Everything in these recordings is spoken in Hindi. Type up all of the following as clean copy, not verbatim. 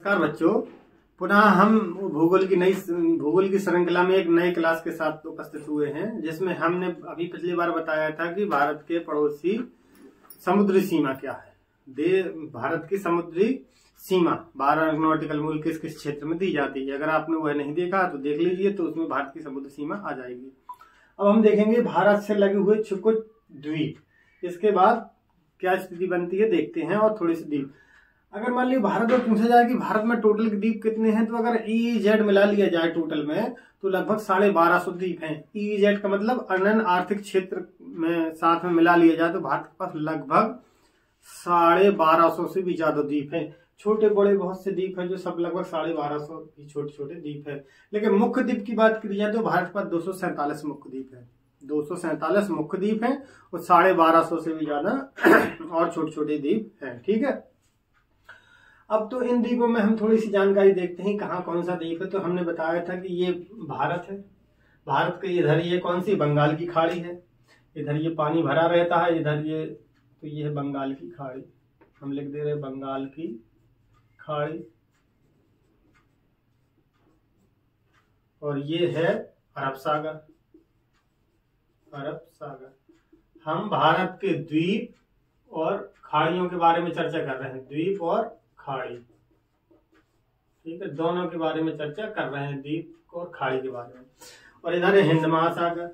नमस्कार बच्चों, पुनः हम भूगोल की श्रृंखला में एक नई क्लास के साथ उपस्थित हुए हैं, जिसमें हमने अभी पिछली बार बताया था कि भारत के पड़ोसी समुद्री सीमा क्या है। भारत की समुद्री सीमा 12 नॉटिकल मील किस किस क्षेत्र में दी जाती है। अगर आपने वह नहीं देखा तो देख लीजिए, तो उसमें भारत की समुद्री सीमा आ जाएगी। अब हम देखेंगे भारत से लगे हुए कुछ द्वीप, इसके बाद क्या स्थिति बनती है देखते हैं। और थोड़ी सी द्वीप, अगर मान लीजिए भारत में पूछा जाए कि भारत में टोटल द्वीप कितने हैं, तो अगर EEZ मिला लिया जाए टोटल में तो लगभग 1250 द्वीप हैं। EEZ का मतलब अनन्य आर्थिक क्षेत्र में साथ में मिला लिया जाए तो भारत के पास लगभग 1250 से भी ज्यादा द्वीप हैं। छोटे बड़े बहुत से द्वीप हैं जो सब लगभग 1250 की छोटे छोटे द्वीप है। लेकिन मुख्य द्वीप की बात की जाए तो भारत के पास 247 मुख्य द्वीप है। 247 मुख्य द्वीप हैं और 1250 से भी ज्यादा और छोटे छोटे द्वीप हैं। ठीक है, अब तो इन द्वीपों में हम थोड़ी सी जानकारी देखते हैं कहाँ कौन सा द्वीप है। तो हमने बताया था कि ये भारत है। भारत के इधर ये कौन सी बंगाल की खाड़ी है, इधर ये पानी भरा रहता है, इधर ये तो ये है बंगाल की खाड़ी, हम लिख दे रहे बंगाल की खाड़ी। और ये है अरब सागर। अरब सागर। हम भारत के द्वीप और खाड़ियों के बारे में चर्चा कर रहे हैं। द्वीप और खाड़ी, ठीक है, दोनों के बारे में चर्चा कर रहे हैं, द्वीप और खाड़ी के बारे में। और इधर है हिंद महासागर।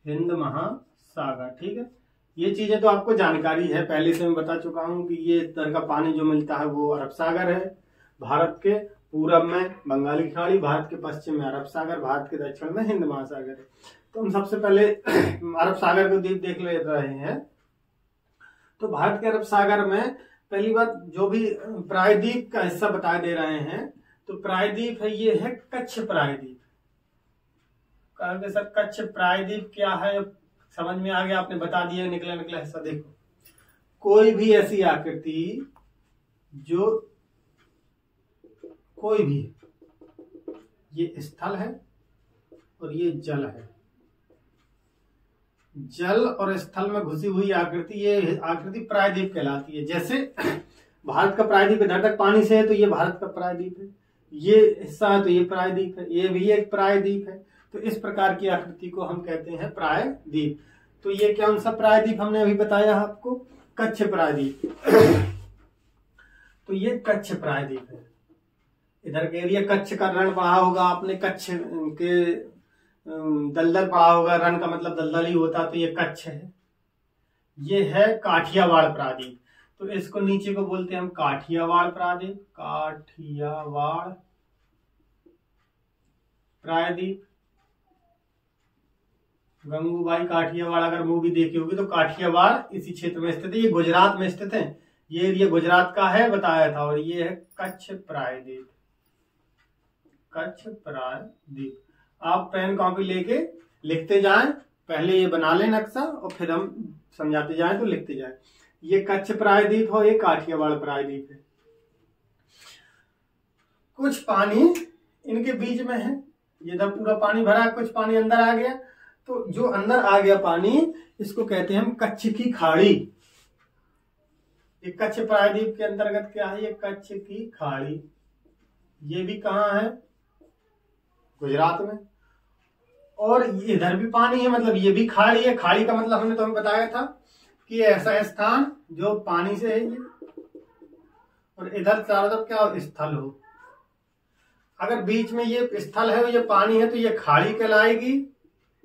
हिंद महासागर, ठीक है। ये चीजें तो आपको जानकारी है, पहले से मैं बता चुका हूं कि ये इधर का पानी जो मिलता है वो अरब सागर है। भारत के पूरब में बंगाली खाड़ी, भारत के पश्चिम में अरब सागर, भारत के दक्षिण में हिंद महासागर है। तो हम सबसे पहले अरब सागर को द्वीप देख ले रहे हैं। तो भारत के अरब सागर में पहली बात जो भी प्रायद्वीप का हिस्सा बता दे रहे हैं, तो प्रायद्वीप है, ये है कच्छ प्रायद्वीप। कहोगे सर कच्छ प्रायद्वीप क्या है, समझ में आ गया, आपने बता दिया निकला निकला हिस्सा। देखो, कोई भी ऐसी आकृति जो कोई भी, ये स्थल है और ये जल है, जल और स्थल में घुसी हुई आकृति, ये आकृति प्रायद्वीप कहलाती है। जैसे भारत का प्रायद्वीप इधर तक पानी से है तो ये भारत का प्रायद्वीप है, ये हिस्सा है तो ये प्रायद्वीप है, ये भी एक प्रायद्वीप है। तो इस प्रकार की आकृति को हम कहते हैं प्रायद्वीप। तो ये कौन सा प्रायद्वीप हमने अभी बताया आपको, कच्छ प्रायद्वीप। तो ये कच्छ प्रायद्वीप है। इधर के एरिया कच्छ का रण पढ़ा होगा आपने, कच्छ के दलदल पढ़ा होगा, रण का मतलब दलदल ही होता, तो ये कच्छ है। ये है काठियावाड़ प्रायद्वीप, तो इसको नीचे को बोलते हैं हम काठियावाड़ प्रायद्वीप। काठियावाड़ प्रायद्वीप, गंगूबाई काठियावाड़ अगर मूवी देखी होगी तो काठियावाड़ इसी क्षेत्र में स्थित है। ये गुजरात में स्थित है, ये एरिया गुजरात का है बताया था। और ये है कच्छ प्रायद्वीप। कच्छ प्रायद्वीप, आप पेन कॉपी लेके लिखते जाएं, पहले ये बना लें नक्शा और फिर हम समझाते जाएं तो लिखते जाएं। ये कच्छ प्रायद्वीप हो, ये काठियावाड़ प्रायद्वीप है। कुछ पानी इनके बीच में है, इधर पूरा पानी भरा, कुछ पानी अंदर आ गया, तो जो अंदर आ गया पानी इसको कहते हैं हम कच्छ की खाड़ी। ये कच्छ प्रायद्वीप के अंतर्गत क्या है, ये कच्छ की खाड़ी। ये भी कहाँ है, गुजरात में। और इधर भी पानी है, मतलब ये भी खाड़ी है। खाड़ी का मतलब हमने तुम्हें बताया था कि ऐसा स्थान जो पानी से है ये, और इधर चारों तरफ क्या हो, स्थल हो। अगर बीच में ये स्थल है, ये पानी है, तो ये खाड़ी कहलाएगी,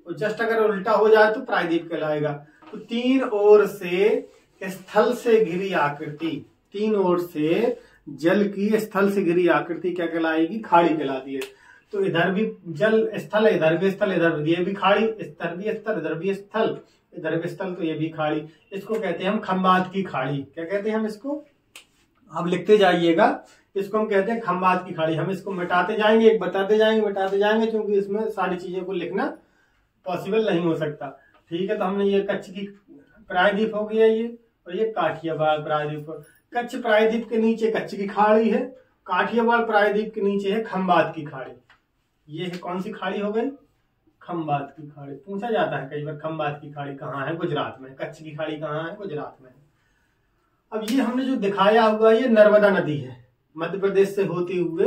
और जस्ट अगर उल्टा हो जाए तो प्रायद्वीप कहलाएगा। तो तीन ओर से स्थल से घिरी आकृति, तीन ओर से जल की स्थल से घिरी आकृति क्या कहलाएगी, खाड़ी कहलाती है। तो इधर भी जल स्थल है, इधर भी स्थल, इधर ये भी खाड़ी, इधर भी स्थल, इधर भी स्थल, इधर भी स्थल, तो ये भी खाड़ी। इसको कहते हैं हम खंबात की खाड़ी। क्या कहते हैं हम इसको, आप लिखते जाइएगा, इसको हम कहते हैं खंबात की खाड़ी। हम इसको मिटाते जाएंगे, एक बताते जाएंगे, मिटाते जाएंगे, क्योंकि इसमें सारी चीजों को लिखना पॉसिबल नहीं हो सकता। ठीक है, तो हमने ये कच्छ की प्रायद्वीप हो गया ये, और ये काठियावाड़ प्रायद्वीप। कच्छ प्रायद्वीप के नीचे कच्छ की खाड़ी है, काठियावाड़ प्रायद्वीप के नीचे है खंबात की खाड़ी। ये है कौन सी खाड़ी हो गई, खंबात की खाड़ी। पूछा जाता है कई बार खंबात की खाड़ी कहाँ है, गुजरात में। कच्छ की खाड़ी कहाँ है, गुजरात में। अब ये हमने जो दिखाया हुआ ये नर्मदा नदी है, मध्य प्रदेश से होते हुए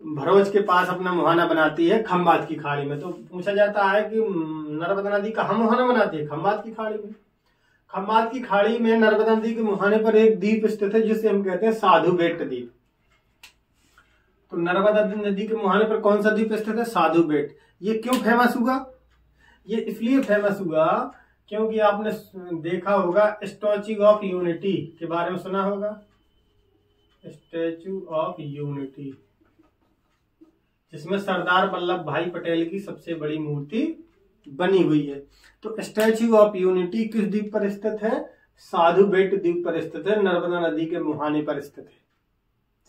भरोच के पास अपना मुहाना बनाती है खंबात की खाड़ी में। तो पूछा जाता है कि नर्मदा नदी कहाँ मुहाना बनाती है? खंबात की खाड़ी में। खंबात की खाड़ी में नर्मदा नदी के मुहाने पर एक द्वीप स्थित है जिसे हम कहते हैं साधु बेट द्वीप। तो नर्मदा नदी के मुहाने पर कौन सा द्वीप स्थित है? साधु बेट। ये क्यों फेमस हुआ? ये इसलिए फेमस हुआ क्योंकि आपने देखा होगा स्टैच्यू ऑफ यूनिटी के बारे में सुना होगा। स्टैच्यू ऑफ यूनिटी जिसमें सरदार वल्लभ भाई पटेल की सबसे बड़ी मूर्ति बनी हुई है। तो स्टैच्यू ऑफ यूनिटी किस द्वीप पर स्थित है? साधु बेट द्वीप पर स्थित है, नर्मदा नदी के मुहाने पर स्थित है।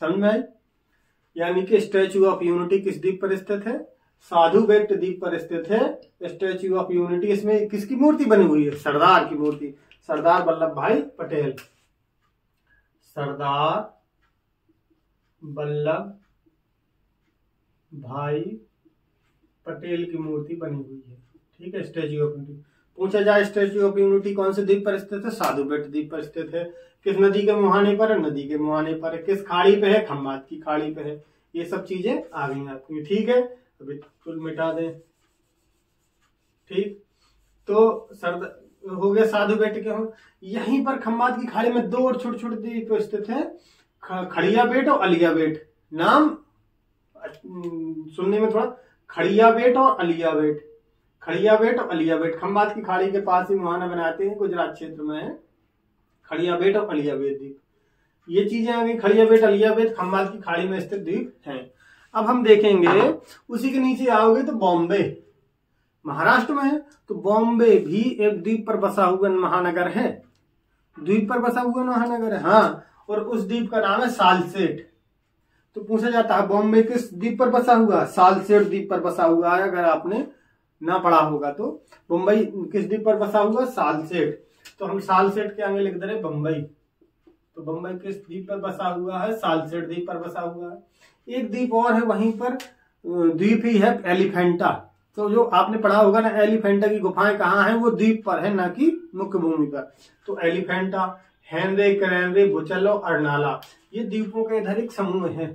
समझ में आई? यानी कि स्टैच्यू ऑफ यूनिटी किस द्वीप पर स्थित है? साधु बेट द्वीप पर स्थित है स्टैच्यू ऑफ यूनिटी। इसमें किसकी मूर्ति बनी हुई है? सरदार की मूर्ति, सरदार वल्लभ भाई पटेल। सरदार वल्लभ भाई पटेल की मूर्ति बनी हुई है। ठीक है, स्टैच्यू ऑफ यूनिटी। पूछा जाए स्टैच्यू ऑफ यूनिटी कौन से द्वीप पर स्थित है? साधु बेट द्वीप पर स्थित है। किस नदी के मुहाने पर है? नदी के मुहाने पर है। किस खाड़ी पे है? खंबात की खाड़ी पे है। ये सब चीजें आ गई आपकी। ठीक है, अभी कुल मिटा दें। ठीक, तो सरदार हो गया साधु बेट के हो। यहीं पर खंबात की खाड़ी में दो और छोटे छोटे द्वीप स्थित है, खड़िया बेट और अलिया बेट। नाम सुनने में थोड़ा, खड़िया बेट और अलिया बेट। खड़िया बेट और अलिया बेट खंबात की खाड़ी के पास ही मुहाना बनाते हैं, गुजरात क्षेत्र में है। खड़िया बेट और अलिया बेट द्वीप, ये चीजें आ गई। खड़िया बेट अलिया बेट खंबात की खाड़ी में स्थित द्वीप हैं। अब हम देखेंगे उसी के नीचे आओगे तो बॉम्बे महाराष्ट्र में है। तो बॉम्बे भी एक द्वीप पर बसा हुआ महानगर है, द्वीप पर बसा हुआ महानगर है। हाँ, और उस द्वीप का नाम है सालसेट। तो पूछा जाता है बॉम्बे किस द्वीप पर बसा हुआ? सालसेट द्वीप पर बसा हुआ है। अगर आपने ना पढ़ा होगा तो मुंबई किस द्वीप पर बसा हुआ? सालसेट। तो हम सालसेट के आगे लिख दे रहे बम्बई। तो बम्बई किस द्वीप पर बसा हुआ है? सालसेट द्वीप पर बसा हुआ है। एक द्वीप और है वहीं पर, द्वीप ही है एलिफेंटा। तो जो आपने पढ़ा होगा ना, एलिफेंटा की गुफाएं कहाँ हैं? वो द्वीप पर है, ना कि मुख्य भूमि पर। तो एलिफेंटा, हेनरे, करेनरे, बुचलो, अर्नाला, ये द्वीपों के इधर एक समूह है।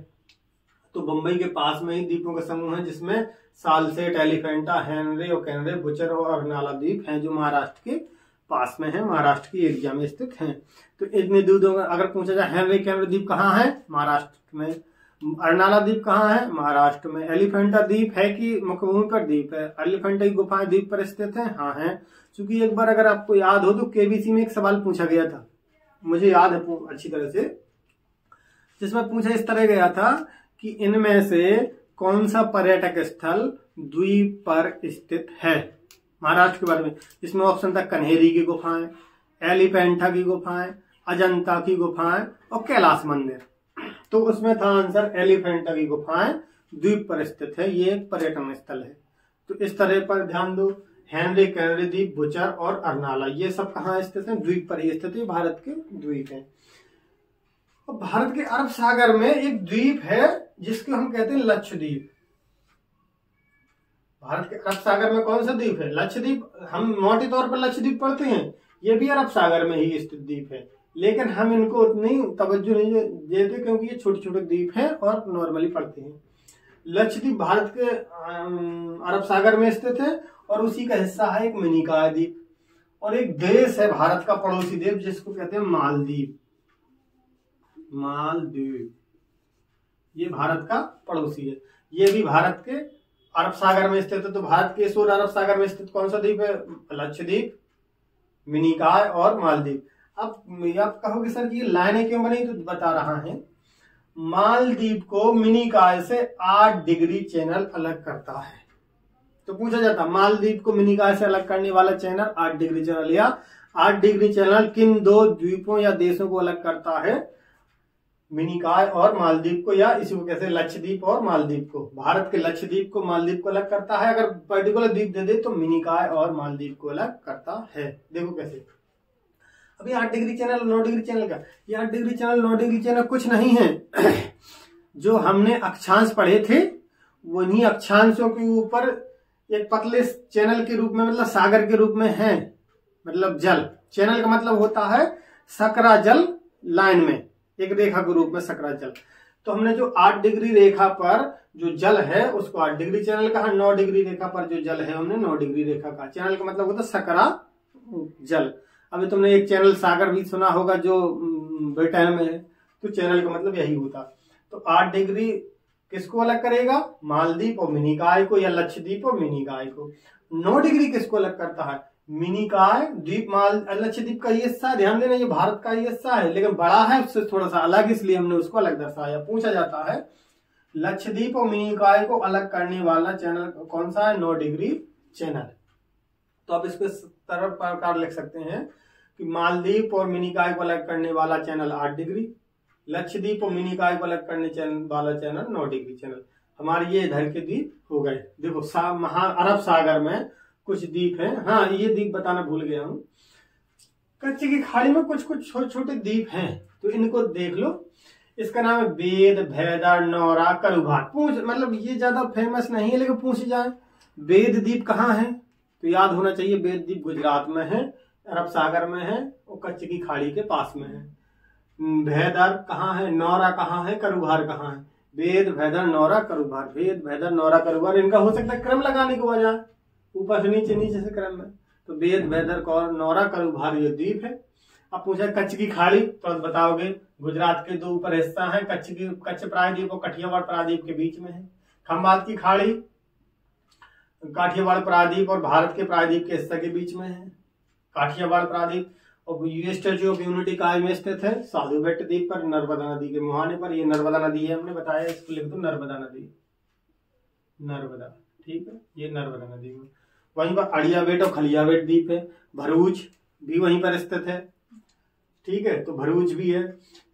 तो बंबई के पास में ही द्वीपों का समूह है जिसमें सालसेट, एलिफेंटा, हेनरे और कैनरे, बुचर और अर्नाला द्वीप हैं जो महाराष्ट्र के पास में है, महाराष्ट्र की एरिया में स्थित हैं। तो इतने द्वीपों का अगर पूछा जाए हेनरे कैनरे द्वीप कहाँ है? महाराष्ट्र में। अर्नाला द्वीप कहाँ है? महाराष्ट्र में। एलिफेंटा द्वीप है कि मुख्य भूमि पर द्वीप है? एलिफेंटा की गुफाएं द्वीप पर स्थित है? हाँ है। क्योंकि एक बार अगर आपको याद हो तो केबीसी में एक सवाल पूछा गया था, मुझे याद है अच्छी तरह से, जिसमें पूछा इस तरह गया था कि इनमें से कौन सा पर्यटक स्थल द्वीप पर स्थित है महाराष्ट्र के बारे में। इसमें ऑप्शन था कन्हेरी की गुफाएं, एलिफेंटा की गुफाएं, अजंता की गुफाएं और कैलाश मंदिर। तो उसमें था आंसर एलिफेंटा की गुफाएं द्वीप पर स्थित है, ये एक पर्यटन स्थल है। तो इस तरह पर ध्यान दो, हेनरी, कैनरी द्वीप, बुचर और अर्नाला, ये सब कहाँ स्थित है? द्वीप पर ही स्थित है, भारत के द्वीप है। और भारत के अरब सागर में एक द्वीप है जिसको हम कहते हैं लक्षद्वीप। भारत के अरब सागर में कौन सा द्वीप है? लक्षद्वीप। हम मोटे तौर पर लक्षद्वीप पढ़ते हैं, ये भी अरब सागर में ही स्थित द्वीप है, लेकिन हम इनको उतनी तवज्जो नहीं देते क्योंकि ये छोटे छोटे द्वीप हैं और नॉर्मली पढ़ते हैं। लक्षद्वीप भारत के अरब सागर में स्थित है और उसी का हिस्सा है एक मिनिकॉय द्वीप। और एक देश है भारत का पड़ोसी देश जिसको कहते हैं मालदीव। मालदीव ये भारत का पड़ोसी है, ये भी भारत के अरब सागर में स्थित है। तो भारत के इस ओर अरब सागर में स्थित कौन सा द्वीप है? लक्षद्वीप, मिनिकॉय और मालदीव। अब आप कहोगे सर ये लाइनें क्यों बनी? तो बता रहा है, मालदीव को मिनिकॉय से 8 डिग्री चैनल अलग करता है। तो पूछा जाता मालदीव को मिनिकॉय से अलग करने वाला चैनल 8 डिग्री चैनल, या 8 डिग्री चैनल किन दो द्वीपों या देशों को अलग करता है? मिनिकॉय और मालदीव को, या इसी को कहते हैं लक्षद्वीप और मालदीव को। भारत के लक्षद्वीप को मालदीव को अलग करता है, अगर पर्टिकुलर द्वीप दे दे तो मिनिकॉय और मालदीव को अलग करता है। देखो कैसे। अभी 8 डिग्री चैनल 9 डिग्री चैनल का, ये 8 डिग्री चैनल 9 डिग्री चैनल कुछ नहीं है। जो हमने अक्षांश पढ़े थे वही अक्षांशों के ऊपर एक पतले चैनल के रूप में, मतलब सागर के रूप में है, मतलब जल। चैनल का मतलब होता है सकरा जल लाइन में, एक रेखा के रूप में सकरा जल। तो हमने जो 8 डिग्री रेखा पर जो जल है उसको 8 डिग्री चैनल कहा, 9 डिग्री रेखा पर जो जल है हमने 9 डिग्री रेखा कहा। चैनल का मतलब होता है सकरा जल। अभी तुमने एक चैनल सागर भी सुना होगा जो ब्रिटेन में है, तो चैनल का मतलब यही होता। तो 8 डिग्री किसको अलग करेगा, मालदीव और मिनिकॉय को, या लक्षद्वीप और मिनिकॉय को। 9 डिग्री किसको अलग करता है, मिनिकॉय द्वीप लक्षद्वीप का ये हिस्सा, ध्यान देना ये भारत का ये हिस्सा है लेकिन बड़ा है उससे थोड़ा सा अलग, इसलिए हमने उसको अलग दर्शाया। पूछा जाता है लक्षद्वीप और मिनिकॉय को अलग करने वाला चैनल कौन सा है, 9 डिग्री चैनल। तो आप इसको इस तरह प्रकार लिख सकते हैं कि मालदीव और मिनिकॉय को अलग करने वाला चैनल 8 डिग्री, लक्षद्वीप और मिनिकॉय को अलग करने वाला चैनल 9 डिग्री चैनल। हमारे ये इधर के द्वीप हो गए। देखो अरब सागर में कुछ द्वीप हैं। हाँ, ये द्वीप बताना भूल गया हूँ। कच्छ की खाड़ी में कुछ कुछ छोटे छोटे द्वीप हैं, तो इनको देख लो। इसका नाम है बेद, भैदर, नौरा, करुभार। पूछ मतलब ये ज्यादा फेमस नहीं है लेकिन पूछ जाए बेद द्वीप कहाँ है तो याद होना चाहिए बेद द्वीप गुजरात में है, अरब सागर में है और कच्छ की खाड़ी के पास में है। भैदर कहाँ है, नौरा कहाँ है, करुभार कहाँ है। बेद, भैदर, नौरा, करुभार। बेद, भैदर, नौरा, करुभार। इनका हो सकता है क्रम लगाने की वजह, ऊपर से नीचे, नीचे से क्रम में। तो बेद, भैदर, नौरा, करुभार ये द्वीप है। अब पूछा कच्छ की खाड़ी, तो बताओगे गुजरात के दो ऊपर हिस्सा है, कच्छ प्रायद्वीप और काठियावाड़ प्रायद्वीप के बीच में है। खंबात की खाड़ी काठियावाड़ प्रायद्वीप और भारत के प्रायद्वीप के हिस्से के बीच में है। काठियावाड़ प्रायद्वीप और ये स्टैच्यू ऑफ यूनिटी कहाँ में स्थित है, साधु बेट द्वीप पर, नर्मदा नदी के मुहाने पर। ये नर्मदा नदी है, हमने बताया, इसको लिख दो नर्मदा नदी, नर्मदा, ठीक है, ये नर्मदा नदी में। वहीं पर अड़ियाबेट और खलियाबेट द्वीप है। भरूच भी वहीं पर स्थित है, ठीक है, तो भरूच भी है।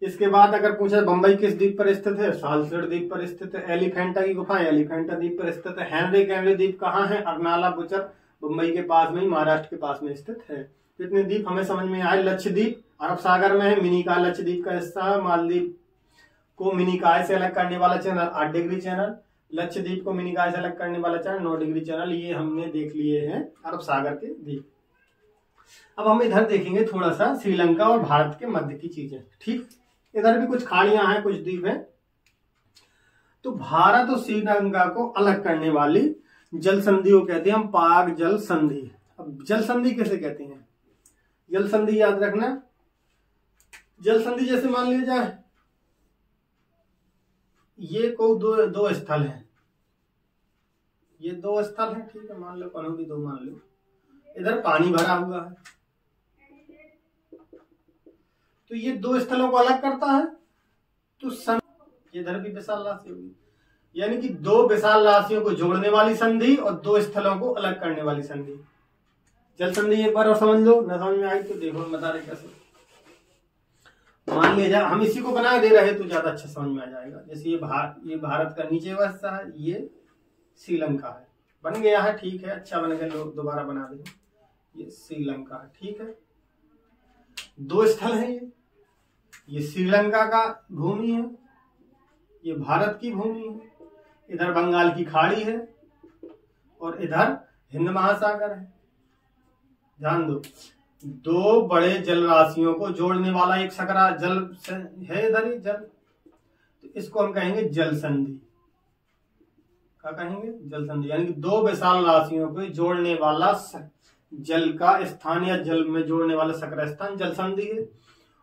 इसके बाद अगर पूछा बंबई किस द्वीप पर स्थित है, सालसेट द्वीप पर स्थित है। एलिफेंटा की गुफा एलिफेंटा द्वीप पर स्थित है। हेनरी कैमरे द्वीप कहाँ है, अर्नाला बुचर मुंबई के पास में ही, महाराष्ट्र के पास में स्थित है। इतने द्वीप हमें समझ में आए। लक्षद्वीप अरब सागर में है, मिनिकॉय लक्षद्वीप का हिस्सा है। मालदीव को मिनिकॉय से अलग करने वाला चैनल 8 डिग्री चैनल, लक्षद्वीप को मिनिकॉय से अलग करने वाला चैनल 9 डिग्री चैनल। ये हमने देख लिए हैं अरब सागर के द्वीप। अब हम इधर देखेंगे थोड़ा सा श्रीलंका और भारत के मध्य की चीजें, ठीक। इधर भी कुछ खाड़ियां हैं, कुछ द्वीप हैं। तो भारत और श्रीलंका को अलग करने वाली जल संधि को कहते हैं हम पाक जल संधि। अब जल संधि किसे कहते हैं, जल संधि याद रखना। जल संधि जैसे मान लिया जाए ये को दो स्थल हैं, ये 2 स्थल हैं, ठीक है, मान लो कौन भी 2 मान लो। इधर पानी भरा हुआ है, तो ये 2 स्थलों को अलग करता है। तो इधर भी विशाल राशि होगी, यानी कि 2 विशाल राशियों को जोड़ने वाली संधि और 2 स्थलों को अलग करने वाली संधि, जल संधि। एक बार और समझ लो, न समझ में आई तो देखो बता रहे कैसे। मान लिया हम इसी को बना दे रहे तो ज्यादा अच्छा समझ में आ जाएगा। जैसे ये भारत का नीचे का हिस्सा है, ये श्रीलंका है, बन गया है, ठीक है, अच्छा बन गया, लोग दोबारा बना देंगे। ये श्रीलंका है, ठीक है, 2 स्थल है। ये श्रीलंका का भूमि है, ये भारत की भूमि है। इधर बंगाल की खाड़ी है और इधर हिंद महासागर है। ध्यान दो, 2 बड़े जल राशियों को जोड़ने वाला एक सकरा जल है इधर ही जल, तो इसको हम कहेंगे जल संधि। क्या कहेंगे, जल संधि। यानी कि 2 विशाल राशियों को जोड़ने वाला जल का स्थान या जल में जोड़ने वाला सकरा स्थान जल संधि है।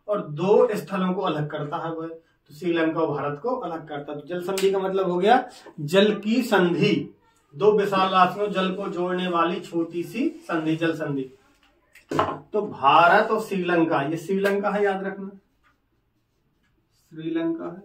और 2 स्थलों को अलग करता है वह, तो श्रीलंका और भारत को अलग करता है। तो जल संधि का मतलब हो गया जल की संधि, 2 विशाल राशियों जल को जोड़ने वाली छोटी सी संधि, जल संधि। तो भारत और श्रीलंका, ये श्रीलंका है, याद रखना, श्रीलंका है।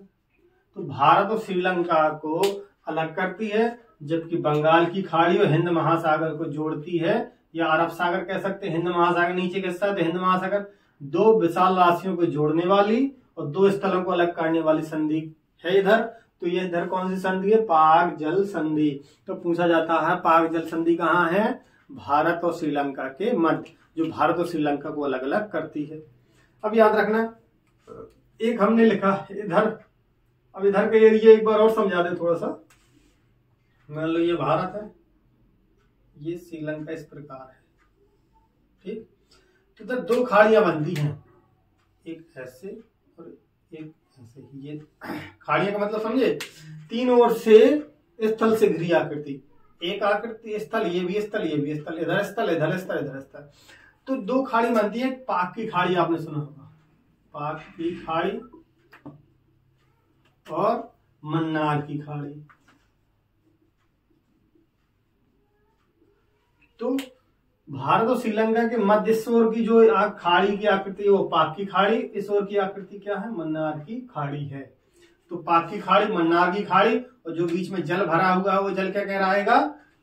तो भारत और श्रीलंका को अलग करती है, जबकि बंगाल की खाड़ी और हिंद महासागर को जोड़ती है, या अरब सागर कह सकते हैं, हिंद महासागर नीचे के साथ हिंद महासागर। 2 विशाल राशियों को जोड़ने वाली और 2 स्थलों को अलग करने वाली संधि है इधर। तो ये इधर कौन सी संधि है, पाक जल संधि। तो पूछा जाता है पाक जल संधि कहाँ है, भारत और श्रीलंका के मध्य, जो भारत और श्रीलंका को अलग अलग करती है। अब याद रखना, एक हमने लिखा इधर, अब इधर का एरिया एक बार और समझा दे थोड़ा सा। मान लो ये भारत है, ये श्रीलंका इस प्रकार है, ठीक। तो इधर 2 खाड़ियां बनती हैं, एक ऐसे और एक ऐसे ही। ये खाड़ियां का मतलब समझे, तीन ओर से स्थल से घिरी आकृति, एक आकृति स्थल, ये भी स्थल, ये भी स्थल, इधर स्थल, इधर स्थल, इधर स्थल। तो दो खाड़ी बनती है, पाक की खाड़ी आपने सुना होगा, पाक की खाड़ी और मन्नार की खाड़ी। तो भारत और श्रीलंका के मध्य इस ओर की जो खाड़ी की आकृति वो पाक की खाड़ी, इस ओर की आकृति क्या है, मन्नार की खाड़ी है। तो पाक की खाड़ी, मन्नार की खाड़ी, और जो बीच में जल भरा हुआ है वो जल क्या कहलाएगा,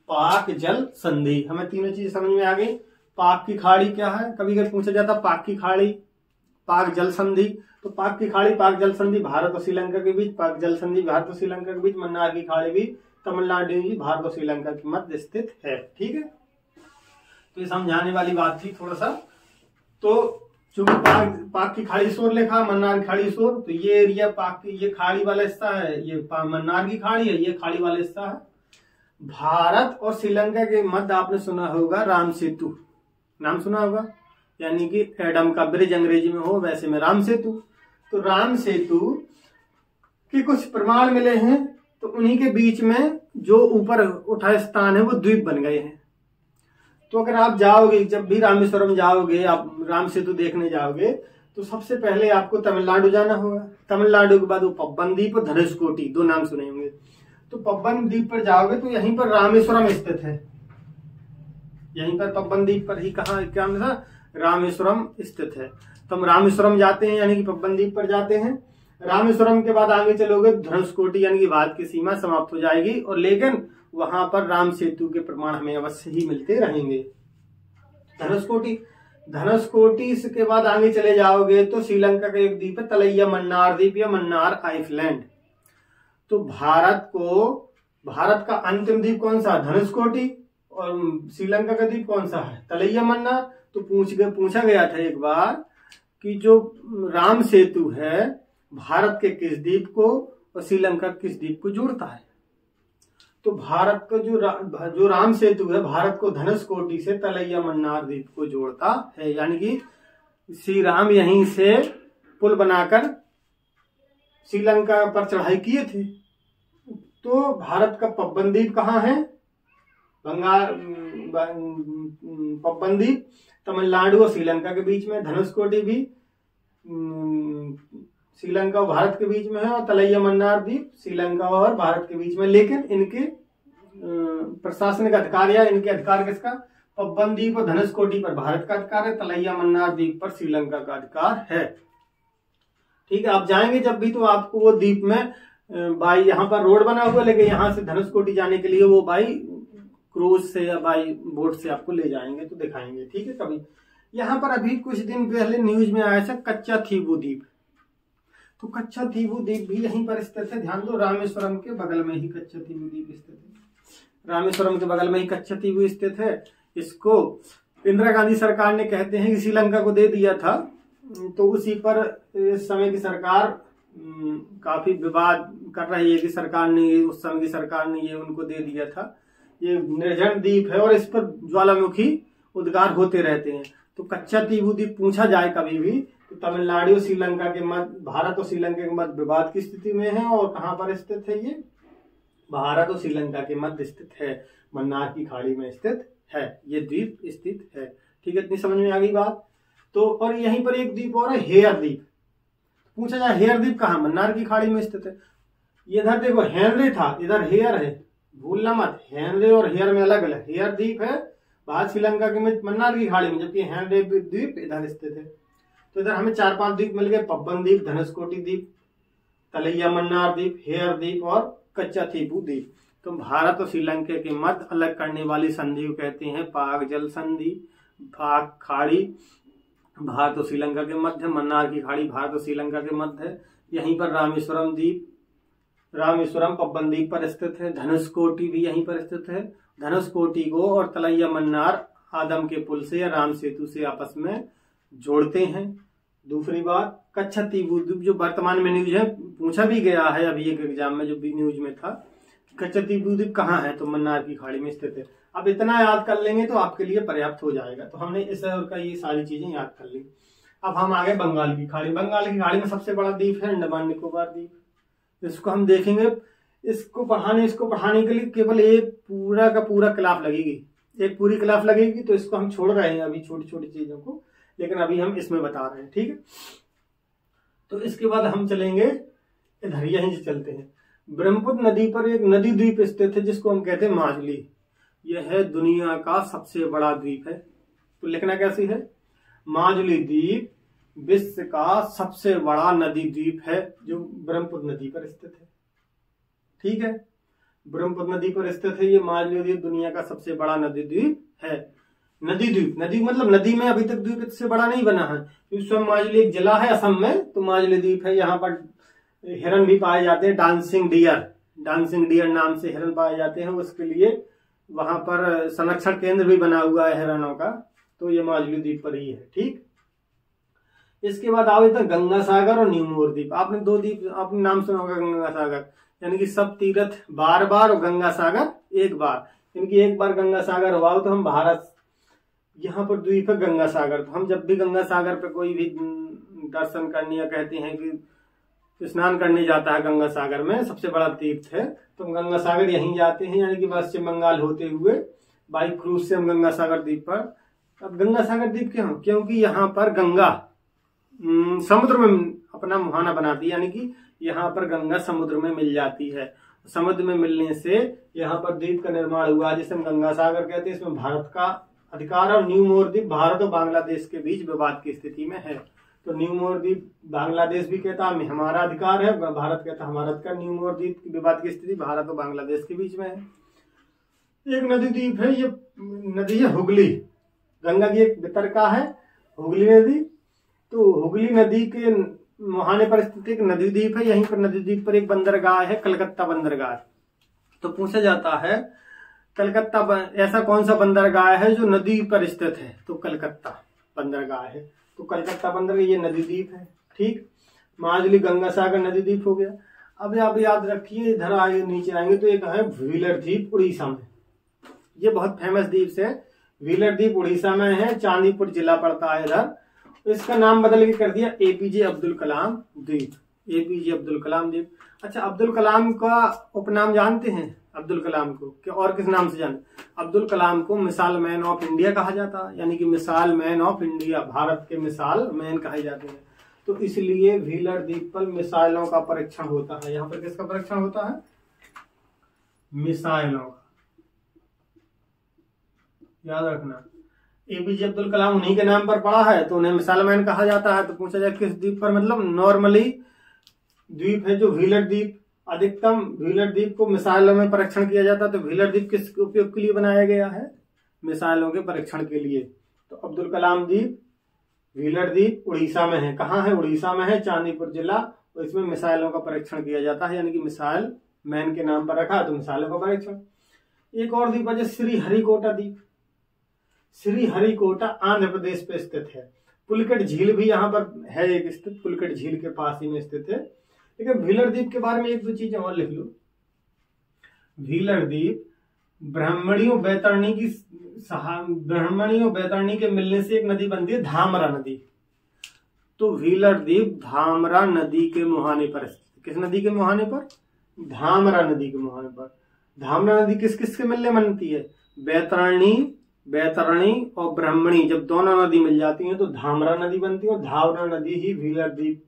पाक जल संधि। हमें तीनों चीज समझ में आ गई। पाक की खाड़ी क्या है, कभी कभी पूछा जाता पाक की खाड़ी, पाक जल संधि। तो पाक की खाड़ी, पाक जल संधि भारत और श्रीलंका के बीच, पाक जल संधि भारत और श्रीलंका के बीच, मन्नार की खाड़ी भी तमिलनाडु में भारत और श्रीलंका के मध्य स्थित है। ठीक है, तो ये समझाने वाली बात थी थोड़ा सा। तो चूंकि पाक की खाड़ी शोर लिखा, मन्नार की खाड़ी शोर, तो ये एरिया पाक की, ये खाड़ी वाला हिस्सा है, ये मन्नार की खाड़ी है, ये खाड़ी वाला हिस्सा है। भारत और श्रीलंका के मध्य आपने सुना होगा राम सेतु, नाम सुना होगा, यानी कि एडम का ब्रिज अंग्रेजी में हो, वैसे में राम सेतु। तो राम सेतु के कुछ प्रमाण मिले हैं, तो उन्हीं के बीच में जो ऊपर उठा स्थान है वो द्वीप बन गए हैं। तो अगर आप जाओगे, जब भी रामेश्वरम जाओगे, आप राम सेतु देखने जाओगे, तो सबसे पहले आपको तमिलनाडु जाना होगा। तमिलनाडु के बाद वो पब्बन द्वीप और धनुषकोटी, दो नाम सुने होंगे। तो पब्बन द्वीप पर जाओगे तो यहीं पर रामेश्वरम स्थित है, यहीं पर पब्बन द्वीप पर ही कहा क्या था, रामेश्वरम स्थित है। तो हम रामेश्वरम जाते हैं, यानी कि पब्बन द्वीप पर जाते हैं। रामेश्वरम के बाद आगे चलोगे धनुषकोटी, यानी कि भारत की सीमा समाप्त हो जाएगी, और लेकिन वहां पर राम सेतु के प्रमाण हमें अवश्य ही मिलते रहेंगे। धनुषकोटी, धनुषकोटी के बाद आगे चले जाओगे तो श्रीलंका का एक द्वीप है तलैया मन्नार द्वीप या मन्नार आइलैंड। तो भारत का अंतिम द्वीप कौन सा, धनुषकोटी, और श्रीलंका का द्वीप कौन सा है, तलैया मन्नार। तो पूछा गया था एक बार कि जो राम सेतु है भारत के किस द्वीप को और श्रीलंका किस द्वीप को जोड़ता है। तो भारत का जो राम सेतु है भारत को धनुषकोटी से तलैया मन्नार द्वीप को जोड़ता है, यानी कि श्री राम यहीं से पुल बनाकर श्रीलंका पर चढ़ाई किए थे। तो भारत का पब्बन द्वीप कहाँ है, पब्बन द्वीप तमिलनाडु और श्रीलंका के बीच में, धनुषकोटी भी श्रीलंका और भारत के बीच में है, और तलैया मन्नार द्वीप श्रीलंका और भारत के बीच में। लेकिन इनके प्रशासनिक अधिकार या इनके अधिकार किसका, पब्बन द्वीप और धनुषकोटी पर भारत का अधिकार है, तलैया मन्नार द्वीप पर श्रीलंका का अधिकार है। ठीक है, आप जाएंगे जब भी तो आपको वो द्वीप में बाई, यहाँ पर रोड बना हुआ, लेकिन यहाँ से धनुषकोटी जाने के लिए वो बाई क्रूज से या बाई बोट से आपको ले जाएंगे, तो दिखाएंगे। ठीक है, कभी यहाँ पर अभी कुछ दिन पहले न्यूज में आया था कच्चा थीवू द्वीप। तो कच्चा थीवू द्वीप भी यहीं पर स्थित है, ध्यान दो, रामेश्वरम के बगल में ही कच्चा थीवू द्वीप स्थित है, रामेश्वरम के बगल में ही कच्चा थीवू स्थित है। इसको इंदिरा गांधी सरकार ने कहते हैं कि श्रीलंका को दे दिया था, तो उसी पर इस समय की सरकार काफी विवाद कर रही है कि सरकार ने, उस समय की सरकार ने ये उनको दे दिया था। ये निर्जन द्वीप है और इस पर ज्वालामुखी उद्गार होते रहते हैं। तो कच्चा थीवू द्वीप पूछा जाए कभी भी तो तमिलनाडु श्रीलंका के मध्य, भारत और श्रीलंका के मध्य विवाद की स्थिति में है, और कहाँ पर स्थित है, ये भारत और श्रीलंका के मध्य स्थित है, मन्नार की खाड़ी में स्थित है ये द्वीप स्थित है। ठीक है, इतनी समझ में आ गई बात। तो और यहीं पर एक द्वीप और है, हेयर द्वीप। पूछा जाए हेयर द्वीप कहाँ, मन्नार की खाड़ी में स्थित है। ये इधर देखो हेनरी था, इधर हेयर है, भूलना मत, हेनरी और हेयर में अलग अलग। हेयर द्वीप है भारत श्रीलंका के मन्नार की खाड़ी में, जबकि हेनरी द्वीप इधर स्थित है। तो इधर हमें 4-5 द्वीप मिल गए, पब्बन द्वीप, धनुषकोटी द्वीप, तलैया मन्नार द्वीप, हेयर द्वीप और कच्चा थीवू द्वीप। तो भारत और श्रीलंका के मध्य अलग करने वाली संधि को कहते हैं पाक जल संधि। पाक खाड़ी भारत और श्रीलंका के मध्य, मन्नार की खाड़ी भारत और श्रीलंका के मध्य है। यहीं पर रामेश्वरम द्वीप, रामेश्वरम पब्बन द्वीप पर स्थित है। धनुषकोटी भी यहीं पर स्थित है। धनुषकोटी को और तलैया मन्नार आदम के पुल से या राम सेतु से आपस में जोड़ते हैं। दूसरी बात, कच्चा थीवू द्वीप जो वर्तमान में न्यूज है, पूछा भी गया है अभी एक एग्जाम में जो भी न्यूज में था, कच्चा थीवू द्वीप कहाँ है, तो मन्नार की खाड़ी में स्थित है। अब इतना याद कर लेंगे तो आपके लिए पर्याप्त हो जाएगा। तो हमने इस और का ये सारी चीजें याद कर ली। अब हम आ गए बंगाल की खाड़ी। बंगाल की खाड़ी में सबसे बड़ा द्वीप है अंडमान निकोबार द्वीप। इसको हम देखेंगे, इसको पढ़ाने के लिए केवल एक पूरा का पूरा क्लास लगेगी, एक पूरी क्लास लगेगी। तो इसको हम छोड़ रहे हैं अभी छोटी छोटी चीजों को, लेकिन अभी हम इसमें बता रहे हैं, ठीक है। तो इसके बाद हम चलेंगे इधर, यहीं से चलते हैं। ब्रह्मपुत्र नदी पर एक नदी द्वीप स्थित है जिसको हम कहते हैं माजुली। यह है दुनिया का सबसे बड़ा द्वीप है। तो लिखना कैसी है, माजुली द्वीप विश्व का सबसे बड़ा नदी द्वीप है जो ब्रह्मपुत्र नदी पर स्थित है, ठीक है। ब्रह्मपुत्र नदी पर स्थित है ये माजुली द्वीप, दुनिया का सबसे बड़ा नदी द्वीप है। नदी द्वीप, नदी मतलब नदी में अभी तक द्वीप इससे बड़ा नहीं बना है। स्वयं माजुली एक जिला है असम में, तो माजुली द्वीप है। यहाँ पर हिरन भी पाए जाते हैं, डांसिंग डियर नाम से हिरन पाए जाते हैं। उसके लिए वहां पर संरक्षण केंद्र भी बना हुआ है हिरणों का। तो ये माजुली द्वीप पर ही है, ठीक। इसके बाद आओ इधर गंगा सागर और न्यूमोर द्वीप। आपने दो द्वीप आपने नाम सुना होगा, गंगा सागर यानी कि सब तीर्थ बार बार और गंगा सागर एक बार, यानी कि एक बार गंगा सागर हुआ तो हम भारत, यहाँ पर द्वीप है गंगा सागर। तो हम जब भी गंगा सागर पे कोई भी दर्शन करने या कहते हैं कि स्नान करने जाता है गंगा सागर में, सबसे बड़ा तीर्थ है, तो हम गंगा सागर यहीं जाते हैं, यानी कि पश्चिम बंगाल होते हुए बाई क्रूज से हम गंगा सागर द्वीप पर। अब गंगा सागर द्वीप क्यों, क्योंकि यहाँ पर गंगा समुद्र में अपना मुहाना बनाती है, यानी कि यहाँ पर गंगा समुद्र में मिल जाती है। समुद्र में मिलने से यहाँ पर द्वीप का निर्माण हुआ जिसे हम गंगा सागर कहते हैं। इसमें भारत का अधिकार और न्यूमोर द्वीप भारत और बांग्लादेश के बीच विवाद की स्थिति में है। तो न्यूमोर द्वीप बांग्लादेश भी कहता है हमारा अधिकार है, भारत कहता है हमारा अधिकार। न्यूमोर द्वीप की विवाद की स्थिति भारत और बांग्लादेश के बीच में है। एक नदी द्वीप है, ये नदी है हुगली, गंगा की एक वितरका है हुगली नदी। तो हुगली नदी के मुहाने पर स्थित एक नदी द्वीप है। यहीं पर नदी द्वीप पर एक बंदरगाह है, कलकत्ता बंदरगाह। तो पूछा जाता है कलकत्ता ऐसा कौन सा बंदरगाह है जो नदी पर स्थित है, तो कलकत्ता बंदरगाह है। तो कलकत्ता बंदरगाह ये नदी द्वीप है, ठीक। माजुली गंगा सागर नदी द्वीप हो गया। अब आप याद रखिए, इधर आगे नीचे आएंगे तो एक है व्हीलर द्वीप उड़ीसा में। ये बहुत फेमस द्वीप है, व्हीलर द्वीप उड़ीसा में है, चांदीपुर जिला पड़ता है इधर। इसका नाम बदल के कर दिया एपीजे अब्दुल कलाम द्वीप, एपीजे अब्दुल कलाम द्वीप। अच्छा, अब्दुल कलाम का उपनाम जानते हैं? अब्दुल कलाम को क्या और किस नाम से जानते? अब्दुल कलाम को मिसाइल मैन ऑफ इंडिया कहा जाता है, यानी कि missile man of India, Bharat के मिसाइल मैन कहे जाते हैं। तो इसलिए व्हीलर द्वीप पर मिसाइलों का परीक्षण होता है। यहाँ पर किसका परीक्षण होता है? मिसाइलों का, याद रखना। एपीजे अब्दुल कलाम उन्हीं के नाम पर पड़ा है तो उन्हें मिसाइल मैन कहा जाता है। तो पूछा जाए किस द्वीप पर, मतलब नॉर्मली द्वीप है जो व्हीलर द्वीप, अधिकतम व्हीलर द्वीप को मिसाइलों में परीक्षण किया जाता है। तो व्हीलर द्वीप किस उपयोग के लिए बनाया गया है? मिसाइलों के परीक्षण के लिए। तो अब्दुल कलाम द्वीप व्हीलर द्वीप उड़ीसा में है। कहाँ है? उड़ीसा में है, चांदीपुर जिला। और इसमें मिसाइलों का परीक्षण किया जाता है, यानी कि मिसाइल मैन के नाम पर रखा है तो मिसाइलों का परीक्षण। एक और द्वीप है श्री हरिकोटा द्वीप। श्री हरिकोटा आंध्र प्रदेश पे स्थित है। पुलकेट झील भी यहाँ पर है एक स्थित, पुलकेट झील के पास ही में स्थित है। लेकिन व्हीलर द्वीप के बारे में एक दो चीजें और लिख लो। व्हीलर द्वीप ब्राह्मणियों बैतरणी के मिलने से एक नदी बनती है, धामरा नदी। तो व्हीलर द्वीप धामरा नदी के मुहाने पर स्थित। किस नदी के मुहाने पर? धामरा नदी के मुहाने पर। धामरा नदी किस किस के मिलने बनती है? बैतरणी और ब्राह्मणी, जब दोनों नदी मिल जाती हैं तो धामरा नदी बनती है। और धामरा नदी ही व्हीलर द्वीप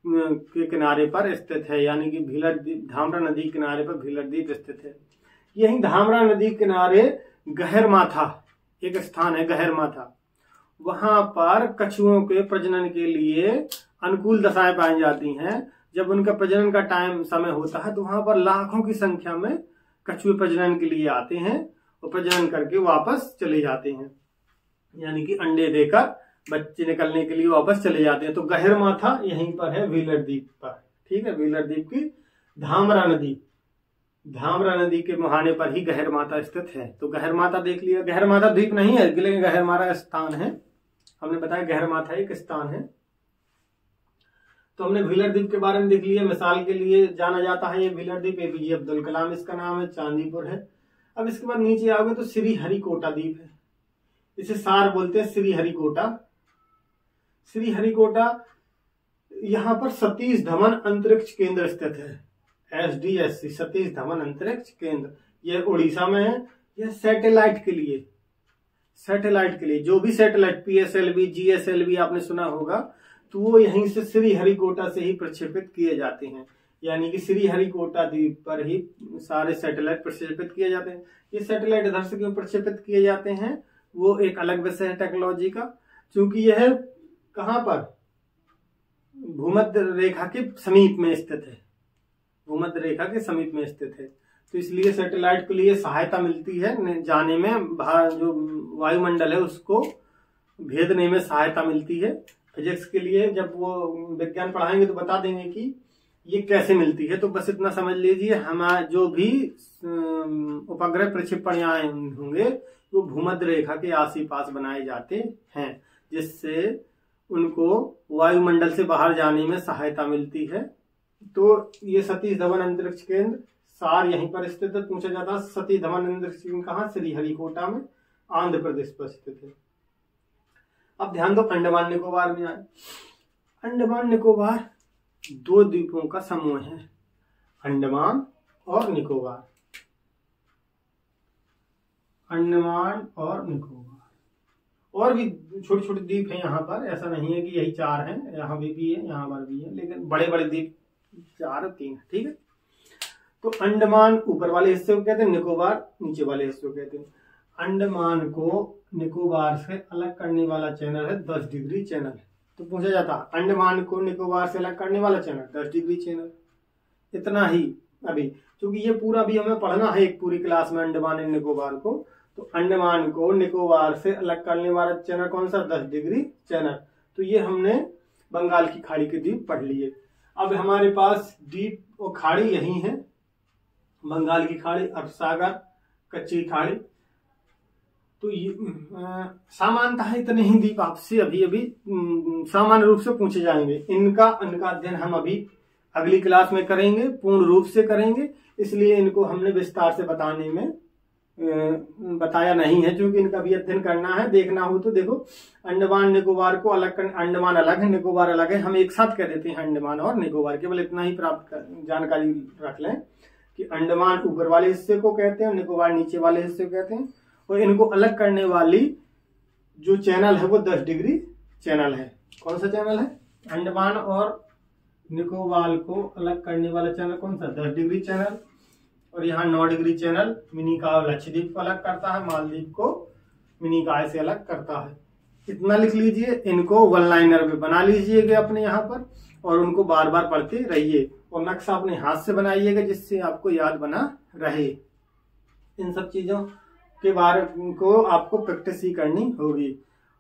के किनारे पर स्थित है, यानी कि व्हीलर द्वीप धामरा नदी किनारे पर व्हीलर द्वीप स्थित है। यही धामरा नदी किनारे गहरमाथा एक स्थान है, गहरमाथा। वहां पर कछुओं के प्रजनन के लिए अनुकूल दशाएं पाई जाती हैं। जब उनका प्रजनन का समय होता है तो वहां पर लाखों की संख्या में कछुए प्रजनन के लिए आते हैं और प्रजनन करके वापस चले जाते हैं, यानी कि अंडे देकर बच्चे निकलने के लिए वापस चले जाते हैं। तो गहरमाथा यहीं पर है, व्हीलर द्वीप पर, ठीक है। व्हीलर द्वीप की धामरा नदी के मुहाने पर ही गहरमाथा स्थित है। तो गहरमाथा देख लिया, गहरमाथा द्वीप नहीं है लेकिन गहरमाथा स्थान है। हमने बताया गहरमाथा एक स्थान है। तो हमने व्हीलर द्वीप के बारे में देख लिया। मिसाल के लिए जाना जाता है ये व्हीलर द्वीप, एपीजे अब्दुल कलाम इसका नाम है, चांदीपुर है। अब इसके बाद नीचे आओगे तो श्री हरिकोटा द्वीप है, इसे सार बोलते हैं, श्री हरिकोटा। श्रीहरिकोटा यहाँ पर सतीश धवन अंतरिक्ष केंद्र स्थित है। SDSC सतीश धवन अंतरिक्ष केंद्र, यह उड़ीसा में है। यह सैटेलाइट के लिए जो भी सैटेलाइट PSLV GSLV आपने सुना होगा, तो वो यहीं से श्रीहरिकोटा से ही प्रक्षेपित किए जाते हैं। यानी कि श्रीहरिकोटा द्वीप पर ही सारे सैटेलाइट प्रक्षेपित किए जाते हैं। ये सैटेलाइट इधर से क्यों प्रक्षेपित किए जाते हैं वो एक अलग विषय है टेक्नोलॉजी का, क्योंकि यह कहाँ पर, भूमध्य रेखा के समीप में स्थित है, भूमध्य रेखा के समीप में स्थित है। तो इसलिए सैटेलाइट के लिए सहायता मिलती है जाने में, बाहर जो वायुमंडल है उसको भेदने में सहायता मिलती है। फिजिक्स के लिए जब वो विज्ञान पढ़ाएंगे तो बता देंगे कि ये कैसे मिलती है। तो बस इतना समझ लीजिए, हमारे जो भी उपग्रह प्रक्षेपण होंगे वो भूमध्य रेखा के आस-पास बनाए जाते हैं, जिससे उनको वायुमंडल से बाहर जाने में सहायता मिलती है। तो ये सतीश धवन अंतरिक्ष केंद्र सार यहीं पर स्थित है। पूछा जाता है सतीश धवन अंतरिक्ष केंद्र कहाँ, श्रीहरिकोटा में, आंध्र प्रदेश पर स्थित है। अब ध्यान दो, अंडमान निकोबार में आए। अंडमान निकोबार दो द्वीपों का समूह है, अंडमान और निकोबार। अंडमान और निकोबार और भी छोटे छोटे द्वीप हैं यहाँ पर, ऐसा नहीं है कि यही 4 हैं, यहाँ भी है, यहाँ पर भी है, लेकिन बड़े बड़े द्वीप 4 3 है। ठीक है, तो अंडमान ऊपर वाले हिस्से को कहते हैं, निकोबार नीचे वाले हिस्से को कहते हैं। अंडमान को निकोबार से अलग करने वाला चैनल है 10 डिग्री चैनल। तो पूछा जाता है अंडमान को निकोबार से अलग करने वाला चैनल 10 डिग्री चैनल। इतना ही अभी, क्योंकि ये पूरा भी हमें पढ़ना है एक पूरी क्लास में अंडमान और निकोबार को। तो अंडमान को निकोबार से अलग करने वाला चैनल कौन सा, 10 डिग्री चैनल। तो ये हमने बंगाल की खाड़ी के द्वीप पढ़ लिए। अब हमारे पास द्वीप और खाड़ी यही है, बंगाल की खाड़ी, अरब सागर, कच्ची खाड़ी। तो ये सामान्यतः इतने ही द्वीप आपसे अभी अभी सामान्य रूप से पूछे जाएंगे। इनका अध्ययन हम अभी अगली क्लास में करेंगे, पूर्ण रूप से करेंगे, इसलिए इनको हमने विस्तार से बताने में बताया नहीं है, क्योंकि इनका भी अध्ययन करना है। देखना हो तो देखो, अंडमान निकोबार को अलग कर, अंडमान अलग है निकोबार अलग है, हम एक साथ कह देते हैं अंडमान और निकोबार। केवल इतना ही प्राप्त जानकारी रख लें कि अंडमान ऊपर वाले हिस्से को कहते हैं, निकोबार नीचे वाले हिस्से को कहते हैं। और इनको अलग करने वाली जो चैनल है वो 10 डिग्री चैनल है। कौन सा चैनल है, अंडमान और निकोबार को अलग करने वाला चैनल कौन सा, 10 डिग्री चैनल। और यहाँ 9 डिग्री चैनल मिनिकॉय और लक्षद्वीप को अलग करता है, मालदीव को मिनिकॉय से अलग करता है। इतना लिख लीजिए, इनको वन लाइनर में बना लीजिएगा अपने यहाँ पर, और उनको बार बार पढ़ते रहिए। और नक्शा अपने हाथ से बनाइएगा जिससे आपको याद बना रहे। इन सब चीजों के बारे को आपको प्रैक्टिस ही करनी होगी।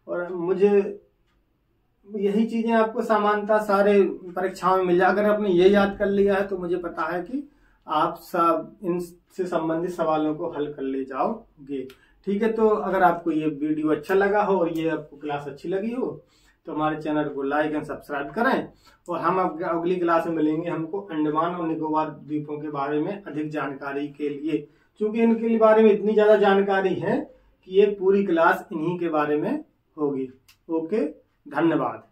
और मुझे यही चीजें आपको सामान्यतः सारे परीक्षाओं में मिल जाए। अगर आपने ये याद कर लिया है तो मुझे पता है कि आप सब इनसे संबंधित सवालों को हल कर ले जाओगे। ठीक है, तो अगर आपको ये वीडियो अच्छा लगा हो और ये आपको क्लास अच्छी लगी हो तो हमारे चैनल को लाइक एंड सब्सक्राइब करें। और हम अगली क्लास में मिलेंगे हमको अंडमान और निकोबार द्वीपों के बारे में अधिक जानकारी के लिए, क्योंकि इनके बारे में इतनी ज्यादा जानकारी है कि ये पूरी क्लास इन्हीं के बारे में होगी। ओके, धन्यवाद।